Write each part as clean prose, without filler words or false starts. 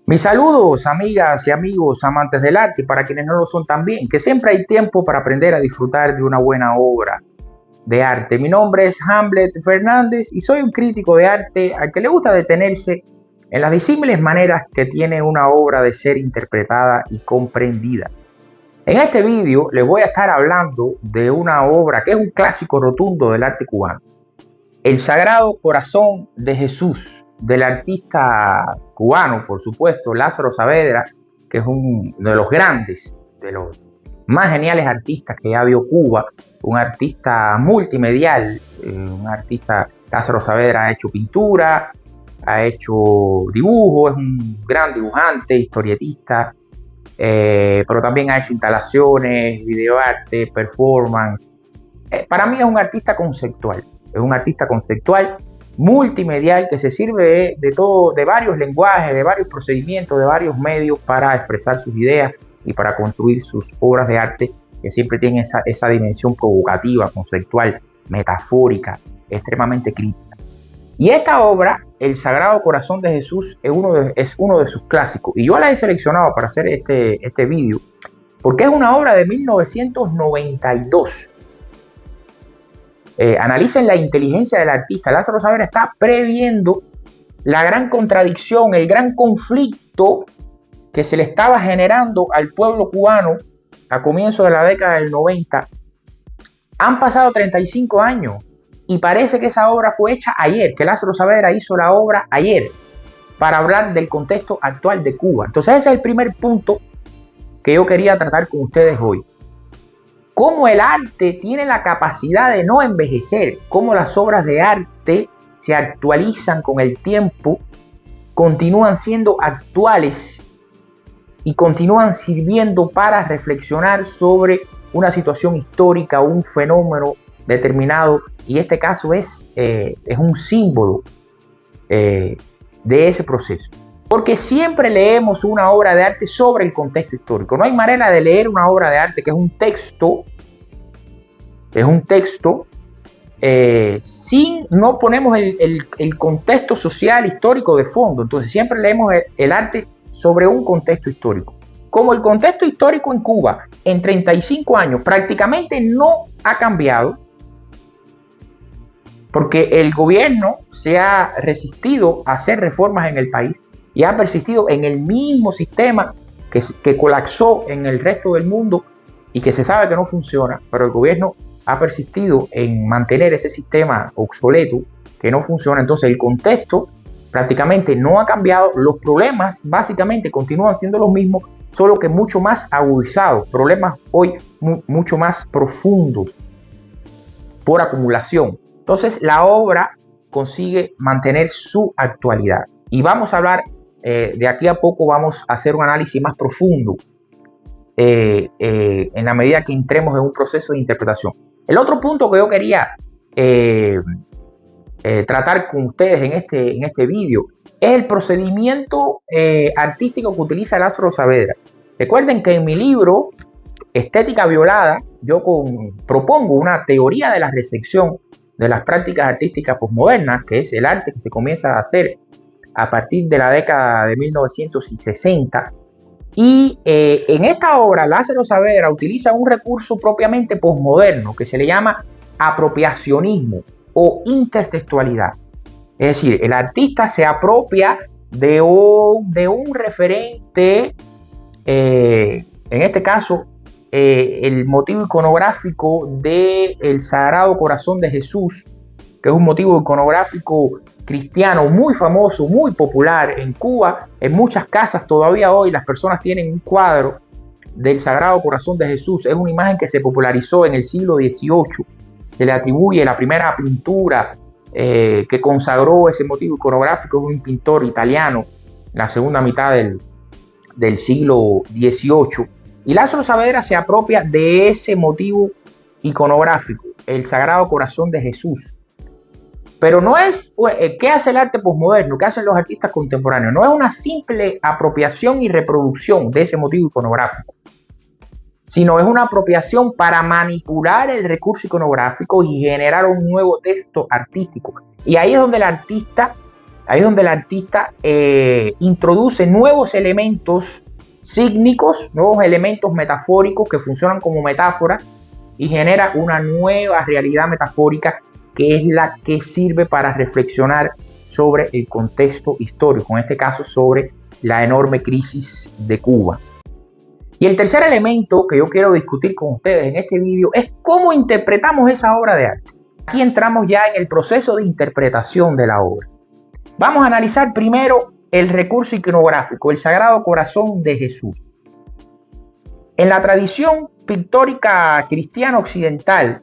Mis saludos, amigas y amigos amantes del arte, y para quienes no lo son también, que siempre hay tiempo para aprender a disfrutar de una buena obra de arte. Mi nombre es Hamlet Fernández y soy un crítico de arte al que le gusta detenerse en las disímiles maneras que tiene una obra de ser interpretada y comprendida. En este vídeo les voy a estar hablando de una obra que es un clásico rotundo del arte cubano, El Sagrado Corazón de Jesús, del artista cubano, por supuesto, Lázaro Saavedra, que es uno de los grandes, de los más geniales artistas que ha habido Cuba, un artista multimedial, Lázaro Saavedra ha hecho pintura, ha hecho dibujo, es un gran dibujante, historietista, pero también ha hecho instalaciones, videoarte, performance. Para mí es un artista conceptual, multimedial que se sirve de varios lenguajes, de varios procedimientos, de varios medios para expresar sus ideas y para construir sus obras de arte que siempre tienen esa dimensión provocativa, conceptual, metafórica, extremadamente crítica. Y esta obra, El Sagrado Corazón de Jesús, es uno de sus clásicos. Y yo la he seleccionado para hacer este vídeo porque es una obra de 1992. Analicen la inteligencia del artista. Lázaro Saavedra está previendo la gran contradicción, el gran conflicto que se le estaba generando al pueblo cubano a comienzos de la década del 90. Han pasado 35 años y parece que esa obra fue hecha ayer, que Lázaro Saavedra hizo la obra ayer para hablar del contexto actual de Cuba. Entonces ese es el primer punto que yo quería tratar con ustedes hoy. Cómo el arte tiene la capacidad de no envejecer, cómo las obras de arte se actualizan con el tiempo, continúan siendo actuales y continúan sirviendo para reflexionar sobre una situación histórica o un fenómeno determinado, y este caso es un símbolo de ese proceso. Porque siempre leemos una obra de arte sobre el contexto histórico. No hay manera de leer una obra de arte que es un texto, no ponemos el contexto social histórico de fondo. Entonces siempre leemos el arte sobre un contexto histórico. Como el contexto histórico en Cuba en 35 años prácticamente no ha cambiado, porque el gobierno se ha resistido a hacer reformas en el país y ha persistido en el mismo sistema que colapsó en el resto del mundo y que se sabe que no funciona, pero el gobierno ha persistido en mantener ese sistema obsoleto que no funciona. Entonces el contexto prácticamente no ha cambiado, los problemas básicamente continúan siendo los mismos, solo que mucho más agudizados, problemas hoy mucho más profundos por acumulación. Entonces la obra consigue mantener su actualidad. Y vamos a hablar, de aquí a poco vamos a hacer un análisis más profundo en la medida que entremos en un proceso de interpretación. El otro punto que yo quería tratar con ustedes en este vídeo es el procedimiento artístico que utiliza Lázaro Saavedra. Recuerden que en mi libro Estética Violada yo propongo una teoría de la recepción de las prácticas artísticas posmodernas, que es el arte que se comienza a hacer a partir de la década de 1960. Y en esta obra Lázaro Saavedra utiliza un recurso propiamente posmoderno que se le llama apropiacionismo o intertextualidad. Es decir, el artista se apropia de un referente, en este caso el motivo iconográfico de El Sagrado Corazón de Jesús, que es un motivo iconográfico cristiano muy famoso, muy popular en Cuba. En muchas casas todavía hoy las personas tienen un cuadro del Sagrado Corazón de Jesús. Es una imagen que se popularizó en el siglo XVIII. Se le atribuye la primera pintura que consagró ese motivo iconográfico a un pintor italiano en la segunda mitad del siglo XVIII. Y Lázaro Saavedra se apropia de ese motivo iconográfico, el Sagrado Corazón de Jesús. Pero no es, ¿qué hace el arte posmoderno? ¿Qué hacen los artistas contemporáneos? No es una simple apropiación y reproducción de ese motivo iconográfico, sino es una apropiación para manipular el recurso iconográfico y generar un nuevo texto artístico. Y ahí es donde el artista Ahí es donde el artista introduce nuevos elementos sígnicos, nuevos elementos metafóricos que funcionan como metáforas y genera una nueva realidad metafórica que es la que sirve para reflexionar sobre el contexto histórico, en este caso sobre la enorme crisis de Cuba. Y el tercer elemento que yo quiero discutir con ustedes en este vídeo es cómo interpretamos esa obra de arte. Aquí entramos ya en el proceso de interpretación de la obra. Vamos a analizar primero el recurso iconográfico, el Sagrado Corazón de Jesús. En la tradición pictórica cristiana occidental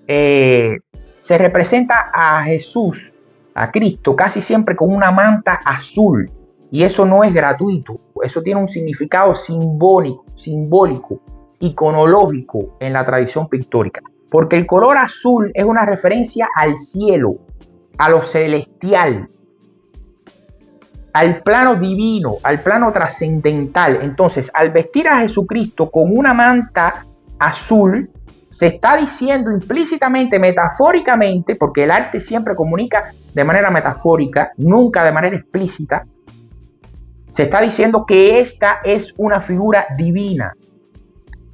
se representa a Jesús, a Cristo, casi siempre con una manta azul. Y eso no es gratuito, eso tiene un significado simbólico, iconológico en la tradición pictórica. Porque el color azul es una referencia al cielo, a lo celestial, al plano divino, al plano trascendental. Entonces, al vestir a Jesucristo con una manta azul, se está diciendo implícitamente, metafóricamente, porque el arte siempre comunica de manera metafórica, nunca de manera explícita, se está diciendo que esta es una figura divina.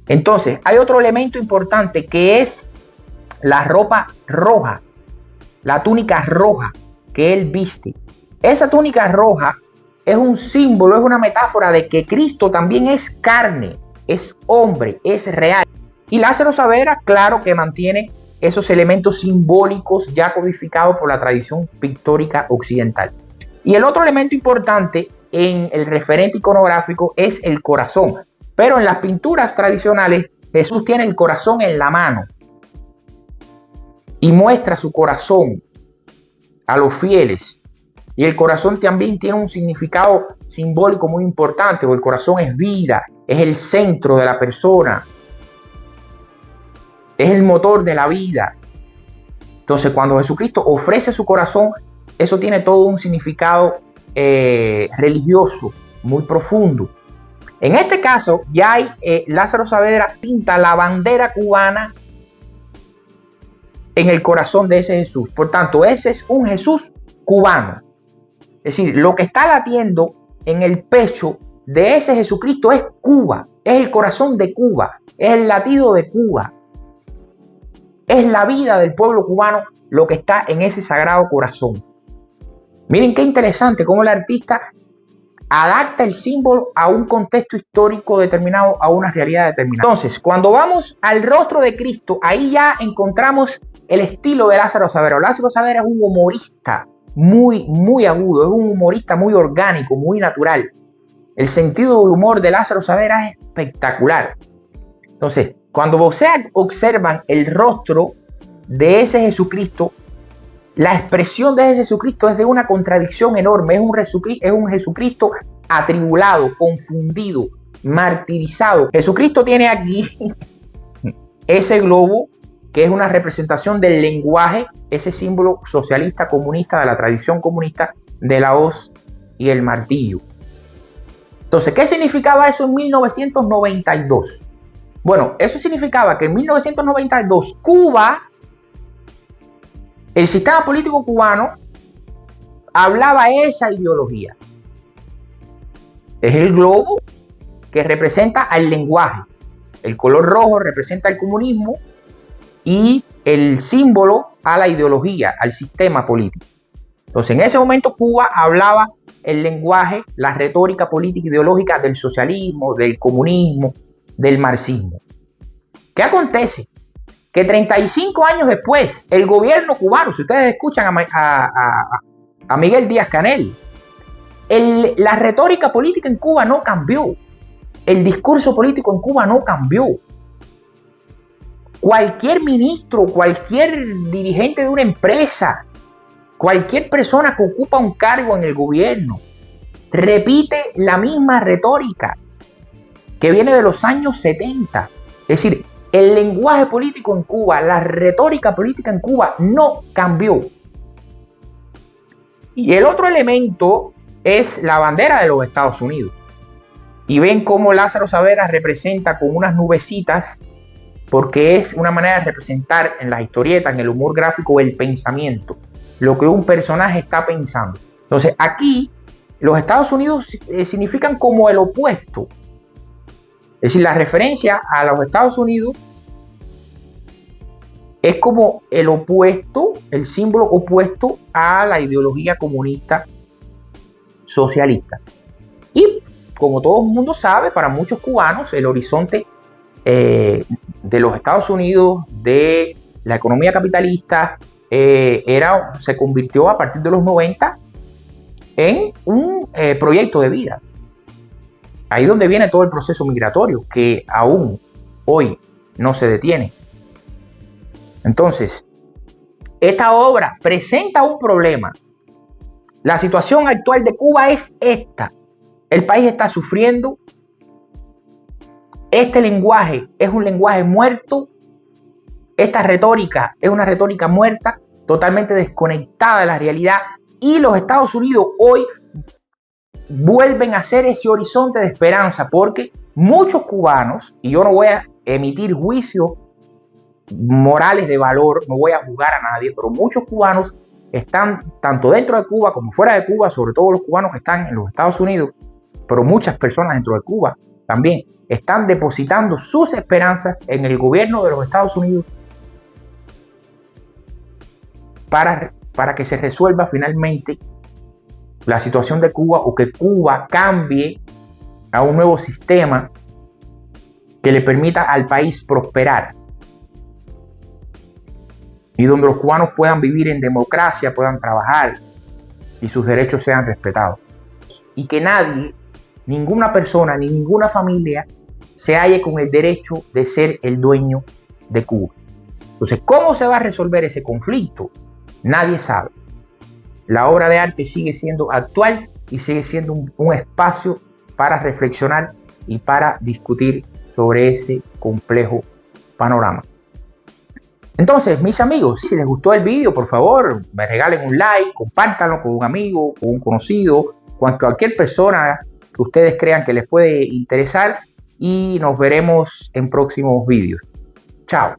Entonces, hay otro elemento importante que es la ropa roja, la túnica roja que él viste. Esa túnica roja es un símbolo, es una metáfora de que Cristo también es carne, es hombre, es real. Y Lázaro Saavedra, claro que mantiene esos elementos simbólicos ya codificados por la tradición pictórica occidental. Y el otro elemento importante en el referente iconográfico es el corazón. Pero en las pinturas tradicionales, Jesús tiene el corazón en la mano y muestra su corazón a los fieles. Y el corazón también tiene un significado simbólico muy importante, porque el corazón es vida, es el centro de la persona, es el motor de la vida. Entonces, cuando Jesucristo ofrece su corazón, eso tiene todo un significado religioso muy profundo. En este caso, ya hay Lázaro Saavedra pinta la bandera cubana en el corazón de ese Jesús. Por tanto, ese es un Jesús cubano. Es decir, lo que está latiendo en el pecho de ese Jesucristo es Cuba, es el corazón de Cuba, es el latido de Cuba, es la vida del pueblo cubano lo que está en ese sagrado corazón. Miren qué interesante cómo el artista adapta el símbolo a un contexto histórico determinado, a una realidad determinada. Entonces, cuando vamos al rostro de Cristo, ahí ya encontramos el estilo de Lázaro Saavedra. Lázaro Saavedra es un humorista muy agudo, es un humorista muy orgánico, muy natural. El sentido del humor de Lázaro Saavedra es espectacular. Entonces, cuando ustedes observan el rostro de ese Jesucristo, la expresión de ese Jesucristo es de una contradicción enorme. Es un Jesucristo atribulado, confundido, martirizado. Jesucristo tiene aquí ese globo, que es una representación del lenguaje, ese símbolo socialista comunista de la tradición comunista de la hoz y el martillo. Entonces, ¿qué significaba eso en 1992? Bueno, eso significaba que en 1992 Cuba, el sistema político cubano, hablaba esa ideología. Es el globo que representa al lenguaje. El color rojo representa el comunismo y el símbolo a la ideología, al sistema político. Entonces, en ese momento Cuba hablaba el lenguaje, la retórica política ideológica del socialismo, del comunismo, del marxismo. ¿Qué acontece? Que 35 años después, el gobierno cubano, si ustedes escuchan a Miguel Díaz-Canel, la retórica política en Cuba no cambió. El discurso político en Cuba no cambió. Cualquier ministro, cualquier dirigente de una empresa, cualquier persona que ocupa un cargo en el gobierno, repite la misma retórica que viene de los años 70. Es decir, el lenguaje político en Cuba, la retórica política en Cuba no cambió. Y el otro elemento es la bandera de los Estados Unidos. Y ven cómo Lázaro Saavedra representa con unas nubecitas, porque es una manera de representar en las historietas, en el humor gráfico, el pensamiento, lo que un personaje está pensando. Entonces, aquí los Estados Unidos significan como el opuesto. Es decir, la referencia a los Estados Unidos es como el opuesto, el símbolo opuesto a la ideología comunista socialista. Y como todo el mundo sabe, para muchos cubanos, el horizonte de los Estados Unidos, de la economía capitalista, se convirtió a partir de los 90 en un proyecto de vida. Ahí es donde viene todo el proceso migratorio, que aún hoy no se detiene. Entonces, esta obra presenta un problema. La situación actual de Cuba es esta. El país está sufriendo. Este lenguaje es un lenguaje muerto. Esta retórica es una retórica muerta, totalmente desconectada de la realidad. Y los Estados Unidos hoy vuelven a ser ese horizonte de esperanza, porque muchos cubanos, y yo no voy a emitir juicios morales de valor, no voy a juzgar a nadie, pero muchos cubanos están tanto dentro de Cuba como fuera de Cuba, sobre todo los cubanos que están en los Estados Unidos, pero muchas personas dentro de Cuba también están depositando sus esperanzas en el gobierno de los Estados Unidos para que se resuelva finalmente la situación de Cuba, o que Cuba cambie a un nuevo sistema que le permita al país prosperar y donde los cubanos puedan vivir en democracia, puedan trabajar y sus derechos sean respetados. Y que nadie, ninguna persona, ni ninguna familia se halle con el derecho de ser el dueño de Cuba. Entonces, ¿cómo se va a resolver ese conflicto? Nadie sabe. La obra de arte sigue siendo actual y sigue siendo un espacio para reflexionar y para discutir sobre ese complejo panorama. Entonces, mis amigos, si les gustó el vídeo, por favor, me regalen un like, compártanlo con un amigo, con un conocido, con cualquier persona que ustedes crean que les puede interesar, y nos veremos en próximos vídeos. Chao.